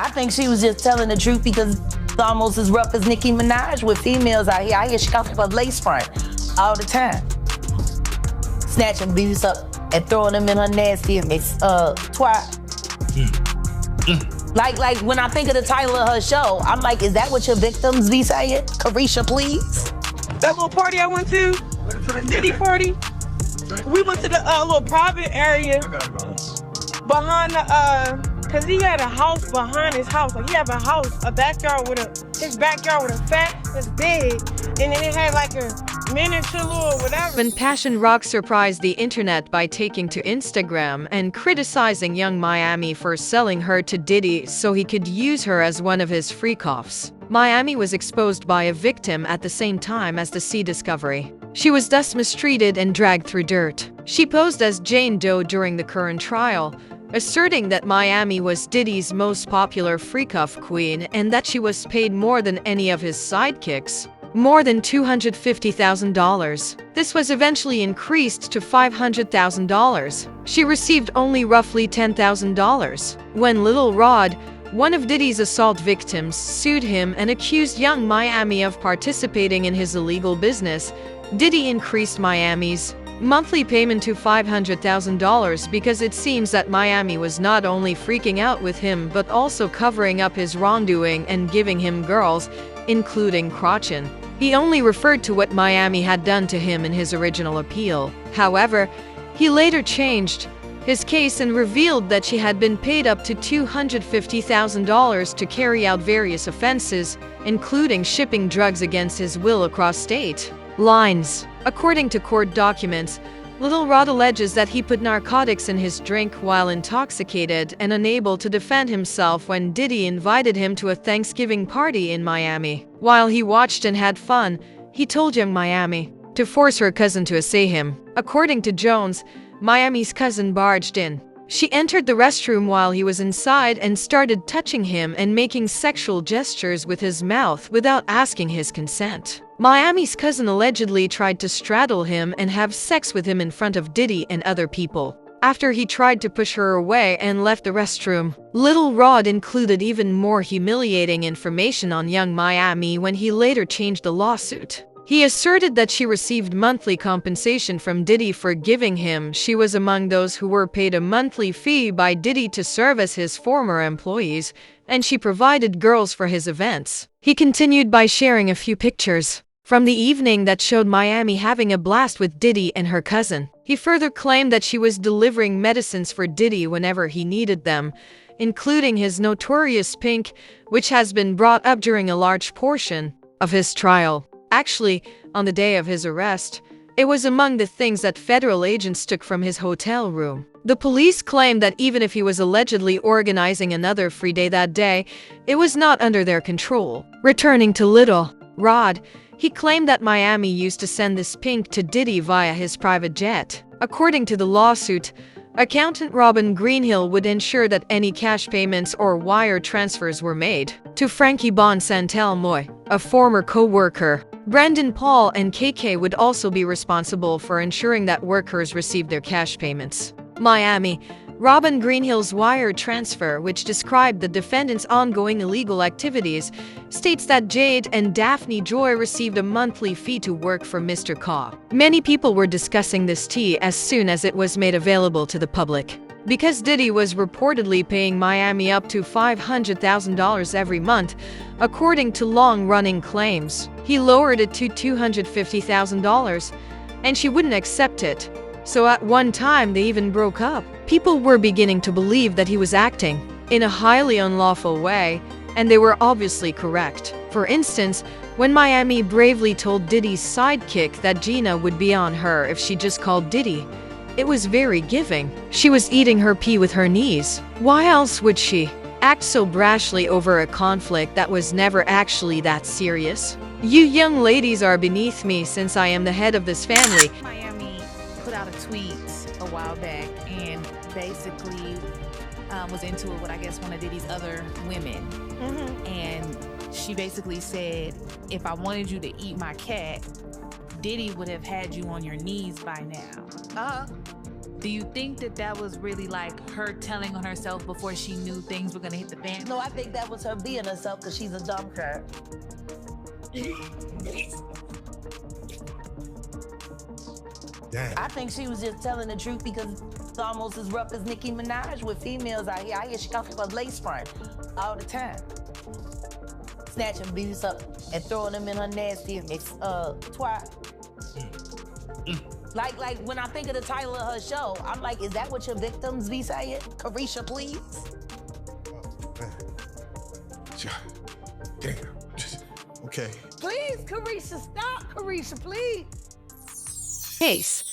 I think she was just telling the truth because it's almost as rough as Nicki Minaj with females out here. I hear she got a lace front all the time. Snatching bees up and throwing them in her nasty twat. Like when I think of the title of her show, I'm like, is that what your victims be saying? Carisha, please? That little party I went to, the Diddy party, we went to the little private area behind the, cause he had a house behind his house. Like he had a backyard with a fence that's big, and then it had like a miniature little whatever. When Chrisean Rock surprised the internet by taking to Instagram and criticizing Young Miami for selling her to Diddy so he could use her as one of his freak-offs. Miami was exposed by a victim at the same time as the sea discovery. She was thus mistreated and dragged through dirt. She posed as Jane Doe during the current trial, asserting that Miami was Diddy's most popular freak-off queen and that she was paid more than any of his sidekicks. More than $250,000. This was eventually increased to $500,000. She received only roughly $10,000. When Lil Rod, one of Diddy's assault victims, sued him and accused Young Miami of participating in his illegal business, Diddy increased Miami's monthly payment to $500,000 because it seems that Miami was not only freaking out with him but also covering up his wrongdoing and giving him girls, including Chrisean. He only referred to what Miami had done to him in his original appeal. However, he later changed his case and revealed that she had been paid up to $250,000 to carry out various offenses, including shipping drugs against his will across state lines. According to court documents, Lil Rod alleges that he put narcotics in his drink while intoxicated and unable to defend himself when Diddy invited him to a Thanksgiving party in Miami. While he watched and had fun, he told Young Miami to force her cousin to assay him. According to Jones, Miami's cousin barged in. She entered the restroom while he was inside and started touching him and making sexual gestures with his mouth without asking his consent. Miami's cousin allegedly tried to straddle him and have sex with him in front of Diddy and other people. After he tried to push her away and left the restroom, Lil Rod included even more humiliating information on Young Miami when he later changed the lawsuit. He asserted that she received monthly compensation from Diddy for giving him. She was among those who were paid a monthly fee by Diddy to serve as his former employees, and she provided girls for his events. He continued by sharing a few pictures from the evening that showed Miami having a blast with Diddy and her cousin. He further claimed that she was delivering medicines for Diddy whenever he needed them, including his notorious pink, which has been brought up during a large portion of his trial. Actually, on the day of his arrest, it was among the things that federal agents took from his hotel room. The police claimed that even if he was allegedly organizing another free day that day, it was not under their control. Returning to Lil Rod, he claimed that Miami used to send this pink to Diddy via his private jet. According to the lawsuit, accountant Robin Greenhill would ensure that any cash payments or wire transfers were made to Frankie Bon Santelmoy, a former co-worker. Brendan Paul and KK would also be responsible for ensuring that workers received their cash payments. Miami, Robin Greenhill's wire transfer, which described the defendant's ongoing illegal activities, states that Jade and Daphne Joy received a monthly fee to work for Mr. Kaw. Many people were discussing this tea as soon as it was made available to the public. Because Diddy was reportedly paying Miami up to $500,000 every month, according to long-running claims, he lowered it to $250,000, and she wouldn't accept it. So at one time they even broke up. People were beginning to believe that he was acting in a highly unlawful way, and they were obviously correct. For instance, when Miami bravely told Diddy's sidekick that Gina would be on her if she just called Diddy, it was very giving. She was eating her pea with her knees. Why else would she act so brashly over a conflict that was never actually that serious? You young ladies are beneath me since I am the head of this family. Miami put out a tweet a while back and basically was into it with, I guess, one of Diddy's other women. And she basically said, if I wanted you to eat my cat, Diddy would have had you on your knees by now. Do you think that was really like her telling on herself before she knew things were gonna hit the fan? No, I think that was her being herself because she's a dumb crap. Damn. I think she was just telling the truth because it's almost as rough as Nicki Minaj with females out here. I hear she comes from a lace front all the time. Snatching beats up and throwing them in her nasty twat. Like when I think of the title of her show, I'm like, is that what your victims be saying? Carisha, please? Damn. Okay. Please, Carisha, stop, Carisha, please. Case.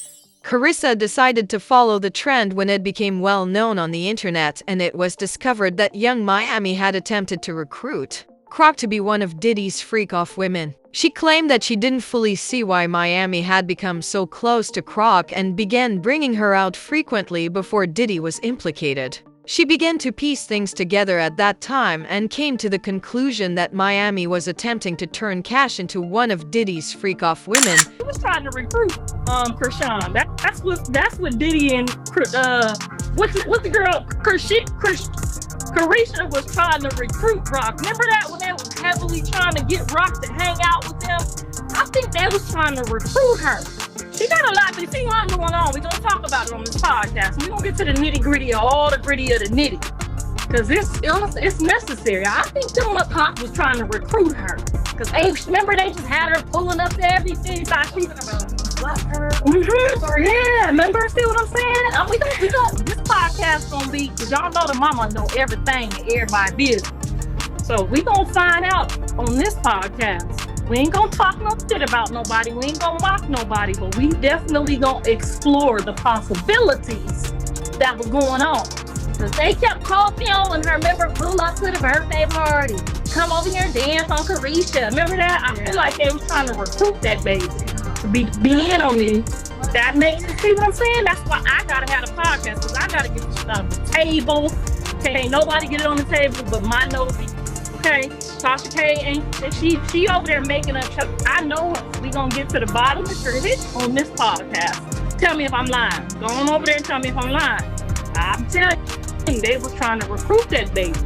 Carissa decided to follow the trend when it became well known on the internet and it was discovered that young Miami had attempted to recruit Croc to be one of Diddy's freak-off women. She claimed that she didn't fully see why Miami had become so close to Croc and began bringing her out frequently before Diddy was implicated. She began to piece things together at that time and came to the conclusion that Miami was attempting to turn Cash into one of Diddy's freak-off women. He was trying to recruit Chrisean. That's what Diddy and what's the girl Carisha was trying to recruit Rock. Remember that when they was heavily trying to get Rock to hang out with them? I think they was trying to recruit her. She got a lot to see what's going on. We're gonna talk about it on this podcast. We're gonna get to the nitty-gritty of all the gritty of the nitty. Cause it's necessary. I think them Pop was trying to recruit her. Cause remember they just had her pulling up to everything. Thought she about her. Yeah, remember? See what I'm saying? We got this podcast gonna be, cause y'all know the mama know everything and everybody business. So we gonna find out on this podcast. We ain't gonna talk no shit about nobody. We ain't gonna mock nobody, but we definitely gonna explore the possibilities that was going on. Cause they kept calling on her. Remember, pull up to the birthday party. Come over here and dance on Carisha. Remember that? I feel like they was trying to recruit that baby to be in on me. That makes you see what I'm saying? That's why I gotta have a podcast, cause I gotta get this on the table. Can't nobody get it on the table but my nosy. Okay, Tasha K ain't she over there making up. I know her. We gonna get to the bottom of it on this podcast. Tell me if I'm lying. Go on over there and tell me if I'm lying. I'm telling you, they was trying to recruit that baby.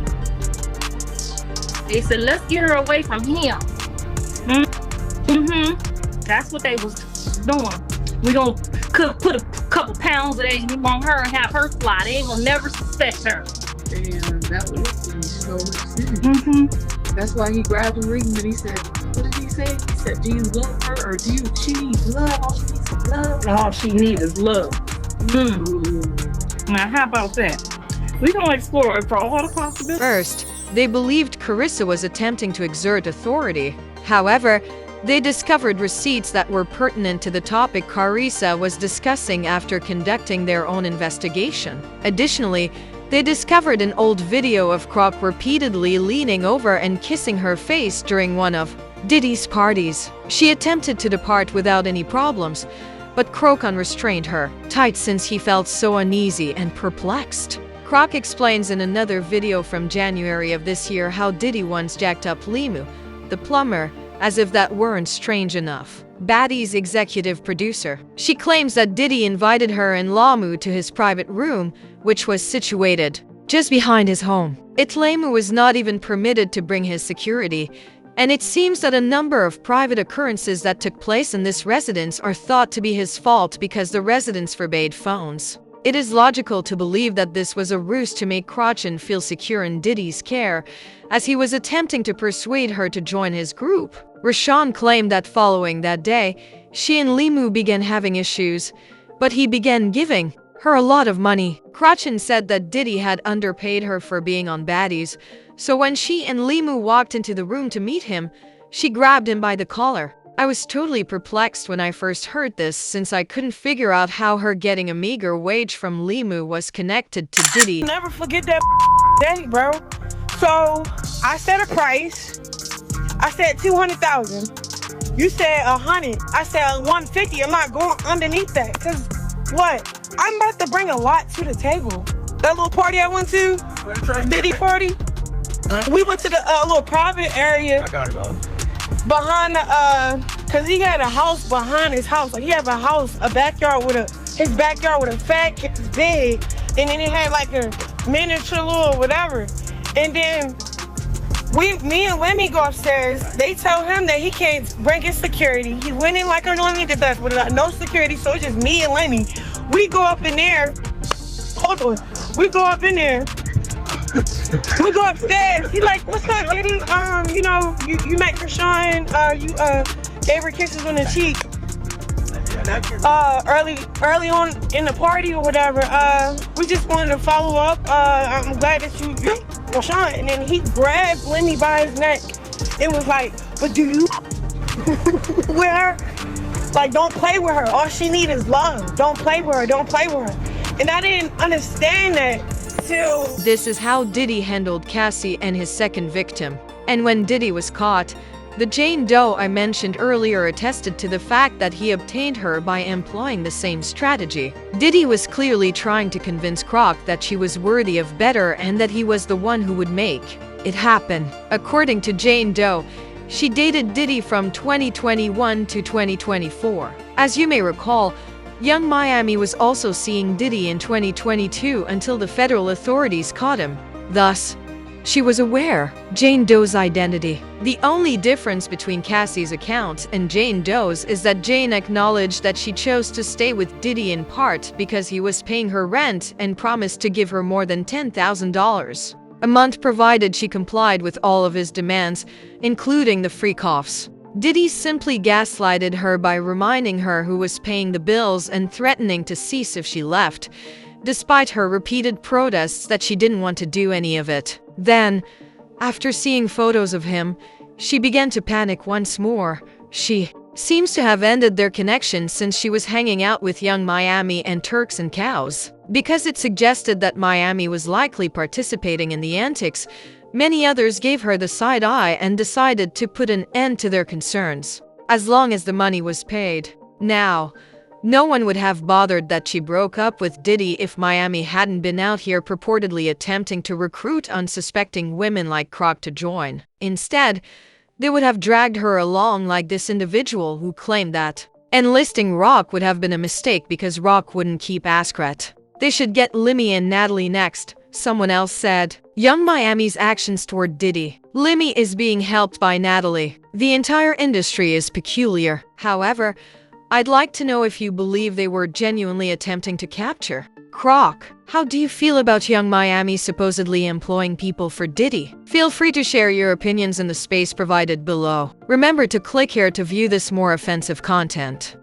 They said, let's get her away from him. That's what they was doing. We gonna put a couple pounds of that on her and have her fly. They ain't gonna never suspect her. And that was so serious. That's why he grabbed the ring and he said, what did he say? He said, do you love her or she needs love? All she needs is love. All she needs is love. Now, how about that? We gonna explore it for all the possibilities. First, they believed Carissa was attempting to exert authority. However, they discovered receipts that were pertinent to the topic Carissa was discussing after conducting their own investigation. Additionally, they discovered an old video of Croc repeatedly leaning over and kissing her face during one of Diddy's parties. She attempted to depart without any problems, but Croc unrestrained her, tight since he felt so uneasy and perplexed. Croc explains in another video from January of this year how Diddy once jacked up Limu, the plumber, as if that weren't strange enough. Baddie's executive producer. She claims that Diddy invited her and Lamu to his private room, which was situated just behind his home. Lamu was not even permitted to bring his security, and it seems that a number of private occurrences that took place in this residence are thought to be his fault because the residence forbade phones. It is logical to believe that this was a ruse to make Chrisean feel secure in Diddy's care, as he was attempting to persuade her to join his group. Rashawn claimed that following that day, she and Limu began having issues, but he began giving her a lot of money. Chrisean said that Diddy had underpaid her for being on Baddies, so when she and Limu walked into the room to meet him, she grabbed him by the collar. I was totally perplexed when I first heard this, since I couldn't figure out how her getting a meager wage from Limu was connected to Diddy. Never forget that day, bro. So I set a price. I said 200,000. You said 100. I said 150. I'm not going underneath that. Cause what? I'm about to bring a lot to the table. That little party I went to, Diddy party. We went to the little private area. I got it, bro. Behind the, cause he had a house behind his house. Like he had a house, a backyard with his backyard with a fat kid's bed, and then it had like a miniature little whatever. And then me and Lemmy go upstairs. They tell him that he can't bring his security. He went in like normally does with no security, so it's just me and Lemmy. We go up in there. Hold on. We go up in there. We go upstairs. He like, what's up, lady? You know, you met Chrisean. You gave her kisses on the cheek. Early on in the party or whatever. We just wanted to follow up. I'm glad that you Chrisean. And then he grabbed Lemmy by his neck. It was like, but do you with her? Like, don't play with her. All she needs is love. Don't play with her. Don't play with her. And I didn't understand that. This is how Diddy handled Cassie and his second victim. And when Diddy was caught, the Jane Doe I mentioned earlier attested to the fact that he obtained her by employing the same strategy. Diddy was clearly trying to convince Croc that she was worthy of better and that he was the one who would make it happen. According to Jane Doe, she dated Diddy from 2021 to 2024. As you may recall, Young Miami was also seeing Diddy in 2022 until the federal authorities caught him. Thus, she was aware Jane Doe's identity. The only difference between Cassie's account and Jane Doe's is that Jane acknowledged that she chose to stay with Diddy in part because he was paying her rent and promised to give her more than $10,000 a month provided she complied with all of his demands, including the free coughs. Diddy simply gaslighted her by reminding her who was paying the bills and threatening to cease if she left, despite her repeated protests that she didn't want to do any of it. Then, after seeing photos of him, she began to panic once more. She seems to have ended their connection since she was hanging out with Young Miami and Turks and Cows. Because it suggested that Miami was likely participating in the antics, many others gave her the side eye and decided to put an end to their concerns, as long as the money was paid. Now, no one would have bothered that she broke up with Diddy if Miami hadn't been out here purportedly attempting to recruit unsuspecting women like Croc to join. Instead, they would have dragged her along like this individual who claimed that enlisting Rock would have been a mistake because Rock wouldn't keep Askret. They should get Lemmy and Natalie next, someone else said. Young Miami's actions toward Diddy. Lemmy is being helped by Natalie. The entire industry is peculiar. However, I'd like to know if you believe they were genuinely attempting to capture Croc. How do you feel about Young Miami supposedly employing people for Diddy? Feel free to share your opinions in the space provided below. Remember to click here to view this more offensive content.